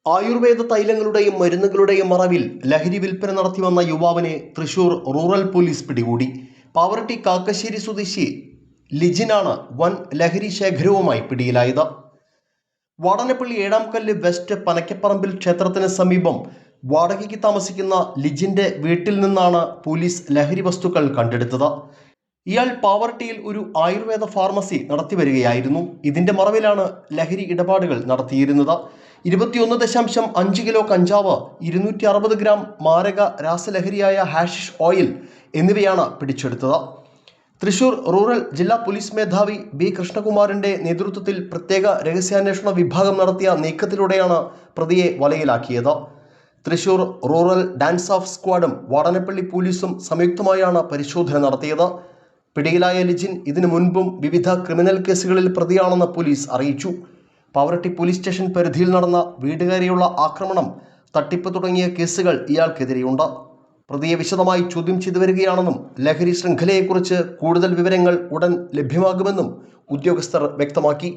ആയുർവേദ തൈലങ്ങളുടെയും മരുന്നുകളുടെയും മറവിൽ ലഹരി വിൽപ്പന നടത്തിവന്ന യുവാവിനെ തൃശൂർ റൂറൽ പോലീസ് പിടികൂടി. പാവറട്ടി കാക്കശ്ശേരി സ്വദേശി ലിജിനാണ് വൻ ലഹരി ശേഖരവുമായി പിടിയിലായത്. വാടനപ്പള്ളി ഏഴാംകല്ല് വെസ്റ്റ് പനക്കപ്പറമ്പിൽ ക്ഷേത്രത്തിന് സമീപം വാടകയ്ക്ക് താമസിക്കുന്ന ലിജിന്റെ വീട്ടിൽ നിന്നാണ് പോലീസ് ലഹരി വസ്തുക്കൾ കണ്ടെടുത്തത്. ഇയാൾ പാവറട്ടിയിൽ ഒരു ആയുർവേദ ഫാർമസി നടത്തിവരികയായിരുന്നു. ഇതിന്റെ മറവിലാണ് ലഹരി ഇടപാടുകൾ നടത്തിയിരുന്നത്. 21.5 കിലോ കഞ്ചാവ്, 260 ഗ്രാം മാരക രാസലഹരിയായ ഹാഷിഷ് ഓയിൽ എന്നിവയാണ് പിടിച്ചെടുത്തത്. തൃശൂർ റൂറൽ ജില്ലാ പോലീസ് മേധാവി ബി കൃഷ്ണകുമാറിന്റെ നേതൃത്വത്തിൽ പ്രത്യേക രഹസ്യാന്വേഷണ വിഭാഗം നടത്തിയ നീക്കത്തിലൂടെയാണ് പ്രതിയെ വലയിലാക്കിയത്. തൃശൂർ റൂറൽ ഡാൻസ് ഓഫ് സ്ക്വാഡും വാടനപ്പള്ളി പോലീസും സംയുക്തമായാണ് പരിശോധന നടത്തിയത്. പിടിയിലായ ലിജിൻ ഇതിനു മുൻപും വിവിധ ക്രിമിനൽ കേസുകളിൽ പ്രതിയാണെന്ന് പോലീസ് അറിയിച്ചു. പാവറട്ടി പോലീസ് സ്റ്റേഷൻ പരിധിയിൽ നടന്ന വീടുകയറിയുള്ള ആക്രമണം, തട്ടിപ്പ് തുടങ്ങിയ കേസുകൾ ഇയാൾക്കെതിരെയുണ്ട്. പ്രതിയെ വിശദമായി ചോദ്യം ചെയ്തു വരികയാണെന്നും ലഹരി ശൃംഖലയെക്കുറിച്ച് കൂടുതൽ വിവരങ്ങൾ ഉടൻ ലഭ്യമാകുമെന്നും ഉദ്യോഗസ്ഥർ വ്യക്തമാക്കി.